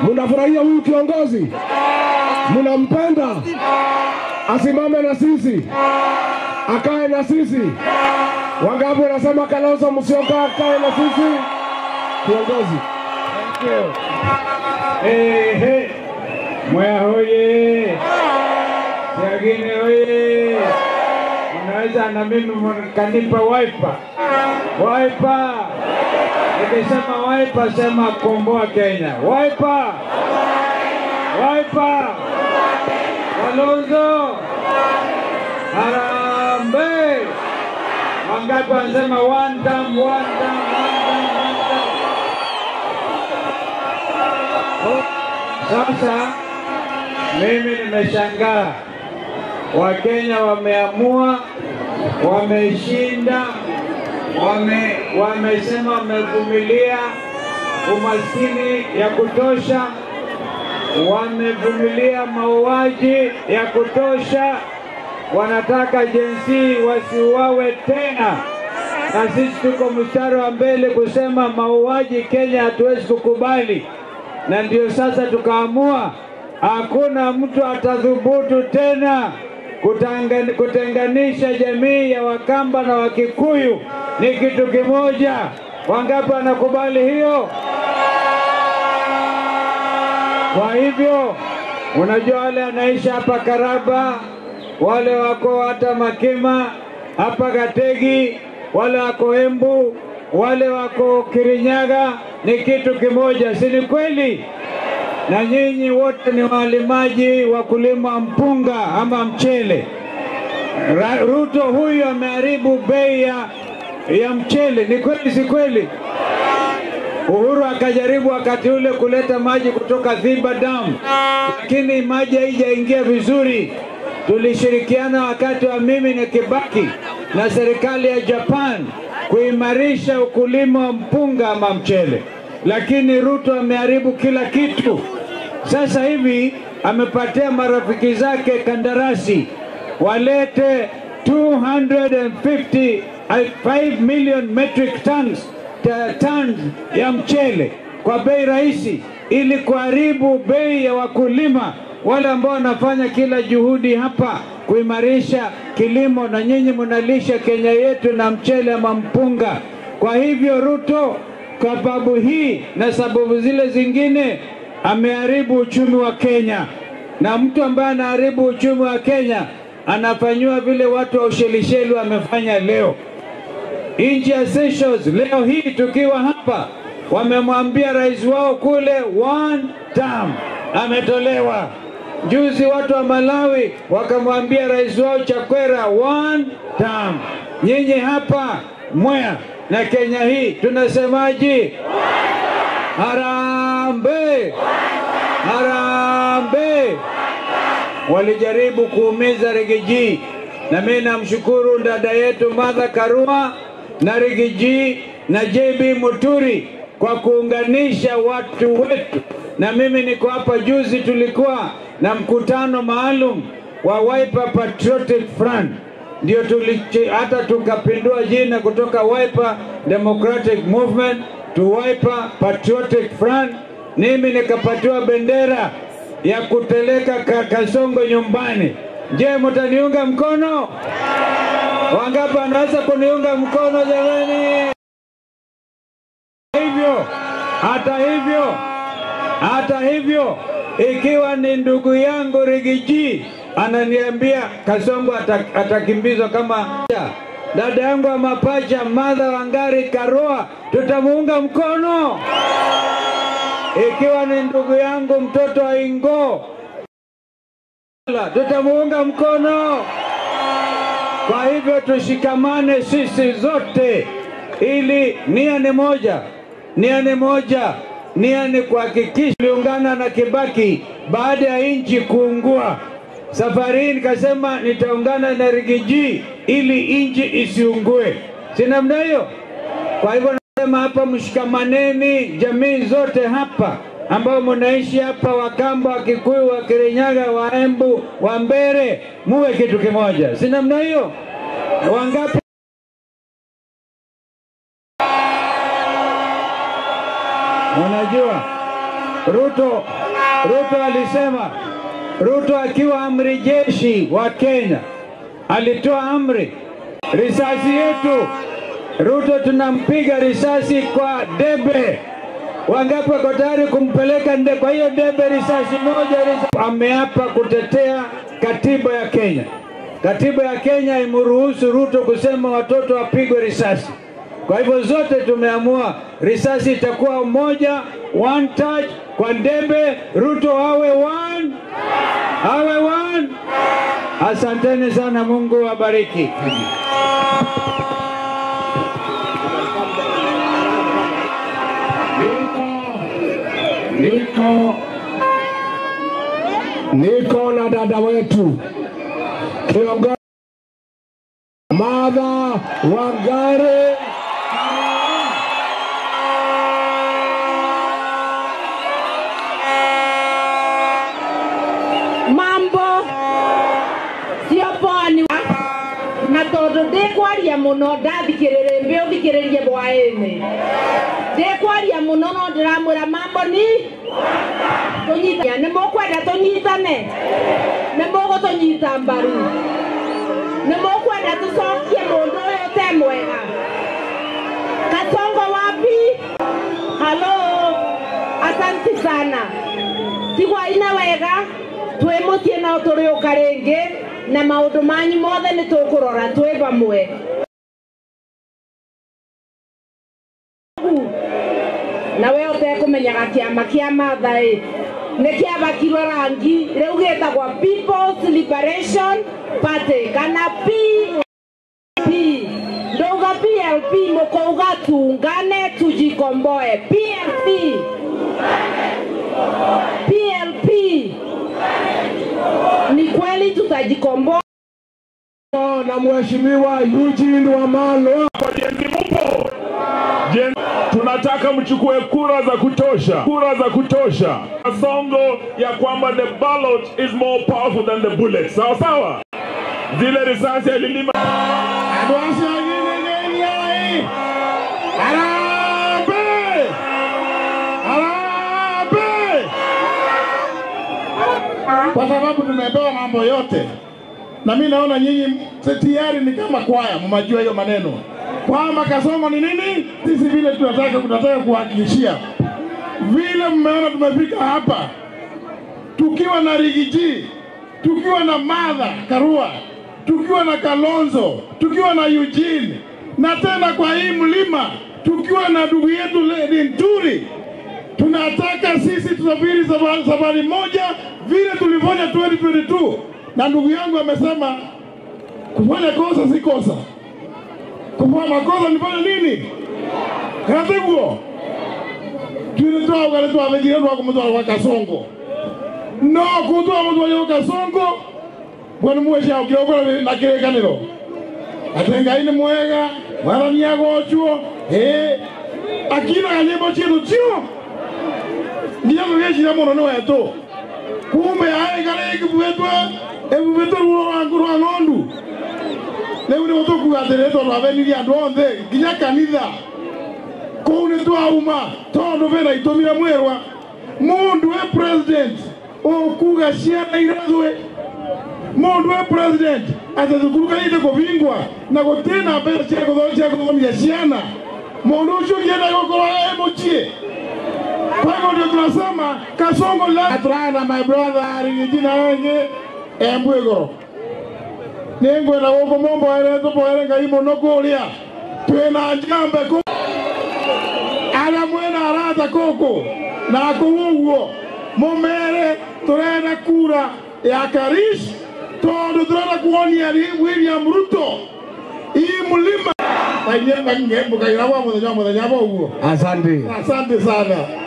Mnafurahia huyu kiongozi? Mnampenda? Asimame na sisi, akae na sisi. Wangapi wanasema Kalonzo Musyoka akae na sisi? Kiongozi. Thank you. Hey. Mwea hoye. Siagine hoye. Unaweza na mimi kanipa wiper. Wiper. Nikisema wiper sema komboa Kenya. Wiper. Wiper. Kalonzo. Harambee. Wangapi wanasema one time. Sasa mimi nimeshangaa, Wakenya wameamua, wameshinda, wamesema wamevumilia umaskini ya kutosha, wamevumilia mauaji ya kutosha, wanataka jinsi wasiuawe tena, na sisi tuko mstari wa mbele kusema mauaji Kenya hatuwezi kukubali. Na ndio sasa tukaamua hakuna mtu atadhubutu tena kutenganisha jamii ya Wakamba na Wakikuyu, ni kitu kimoja. Wangapi wanakubali hiyo? Kwa hivyo unajua wale anaishi hapa Karaba, wale wako hata Makima, hapa Gategi, wale wako Embu, wale wako Kirinyaga, ni kitu kimoja, si ni kweli? Na nyinyi wote ni walimaji wa kulima mpunga ama mchele. Ruto huyu ameharibu bei ya mchele, ni kweli si kweli? Uhuru akajaribu wakati ule kuleta maji kutoka Thiba Dam, lakini maji haijaingia vizuri. Tulishirikiana wakati wa mimi na Kibaki na serikali ya Japan kuimarisha ukulima wa mpunga ama mchele, lakini Ruto ameharibu kila kitu. Sasa hivi amepatia marafiki zake kandarasi walete 255 million metric tons ya mchele kwa bei rahisi, ili kuharibu bei ya wakulima wale ambao wanafanya kila juhudi hapa kuimarisha kilimo, na nyinyi mnalisha Kenya yetu na mchele ama mpunga. Kwa hivyo Ruto kwa sababu hii na sababu zile zingine ameharibu uchumi wa Kenya, na mtu ambaye anaharibu uchumi wa Kenya anafanywa vile watu wa Ushelisheli wamefanya leo. Nchi ya Seychelles leo hii tukiwa hapa wamemwambia rais wao kule one term ametolewa. Juzi watu wa Malawi wakamwambia rais wao Chakwera one term. Nyinyi hapa Mwea na Kenya hii tunasemaje? Harambee! Harambee! Walijaribu kuumiza Rigiji, na mimi namshukuru dada yetu Martha Karua na Rigiji na JB Muturi kwa kuunganisha watu wetu. Na mimi niko hapa, juzi tulikuwa na mkutano maalum wa Wiper Patriotic Front, ndio hata tukapindua jina kutoka Wiper Democratic Movement to Wiper Patriotic Front. Mimi nikapatiwa bendera ya kupeleka Kasongo nyumbani. Je, mtaniunga mkono? Wangapi wanaweza kuniunga mkono jamani? Hata hivyo ikiwa ni ndugu yangu Rigiji ananiambia Kasongo atakimbizwa kama dada yangu wa mapacha Martha Wangari Karua, tutamuunga mkono. Ikiwa ni ndugu yangu mtoto wa Ingo, tutamuunga mkono. Kwa hivyo tushikamane sisi zote, ili nia ni kuhakikisha tuliungana na Kibaki baada ya nchi kuungua. Safari hii nikasema nitaungana na Rigiji ili nchi isiungue. Si namna hiyo? Kwa hivyo nasema hapa, mshikamaneni jamii zote hapa ambao mnaishi hapa, Wakamba, Wakikuyu, Wakirinyaga, Waembu, Wambere, muwe kitu kimoja. Si namna hiyo? Wangapi? Ruto alisema, Ruto akiwa amri jeshi wa Kenya alitoa amri, risasi yetu Ruto tunampiga risasi kwa debe. Wangapi wako tayari kumpeleka kwa hiyo debe risasi moja? Ameapa kutetea katiba ya Kenya. Katiba ya Kenya imruhusu Ruto kusema watoto wapigwe risasi. Kwa hivyo zote tumeamua risasi itakuwa moja, one touch kwa debe. Ruto awe one. Asanteni sana, Mungu wabariki. Niko na dada wetu kiongozi Martha Wangari. Mambo sio poni na todo ndekwaria muno ndathikirire mbio thikiririe bwaini ndekwaria muno no ndiramwira mambo ni tunyita ne mokwenda tunyitane ne mogo tunyita mbaru ne mokwenda tucokie mundu uyu te mwega. Kasongo wapi? Halo, asante sana. Tigwa ina wega twemutie na turi ukaringi na maundu manyu mothe ni tukurora twi bamwe. Na we utekumenyaga kiama kia Mathai ni kiabakirwe rangi riu gitagwa People's Liberation Party kana PLP. Ndauga PLP mukauga tungane tujikomboe. PLP ni kweli tutajikomboa. Na Mheshimiwa Eugene Wamalwa. Tunataka mchukue kura za kutosha. Kasongo ya kwamba the ballot is more powerful than the bullet. Sawa sawa. Zile risasi alilima. Adwasi wengine nyai. Harambee! Kwa sababu tumepewa mambo yote. Na mimi naona nyinyi tayari ni kama kwaya, mmajua hiyo maneno. Kwamba Kasongo ni nini? Sisi vile tunataka kuhakikishia. Vile mmeona tumefika hapa tukiwa na Rigiji, tukiwa na Martha Karua, tukiwa na Kalonzo, tukiwa na Eugene, na tena kwa hii mlima tukiwa na ndugu yetu Linturi. Tunataka sisi tusafiri safari moja vile tulifanya 2022. Na ndugu yangu amesema kufanya kosa si kosa. Kufanya makosa nifanya nini? Kategua. Tulitoa ugaletwa wengine wa kumtoa kwa Kasongo. No kutoa mtu wa Kasongo. Bwana mwesha ukiogola na kile kanilo. Atenga ile mwega, mara nyago chuo. Akina kanyebo chetu chio. Ndio mweshi na mono wetu. Kumbe hai kale kibwetwa, ebwetwa nguru ngondu. Leo ni watu kuatereto na beni ya ndonde, kinya kanitha. Kone tu auma, tondo vela itomira mwerwa. Mundu we president, okuga shia irazwe. Mundu we president, atazukuruka ite kuvingwa na kutena pesa chako kwa shiana. Mundu ushugenda yoko emochie. Kwa hivyo ndio tunasema Kasongo la atrana my brother Rigijina wenge embwegoro. Nengwe na woko mombo ereto poere ngaimo nokulia. Tuena njambe ko. Ala mwena arata koko. Na kuuguo. Momere turena kura ya Karish. Tondo turena kuonia William Ruto. Hii mulima. Kanyemba ngembo kairawa mwenye nyabo huo. Asante. Asante sana.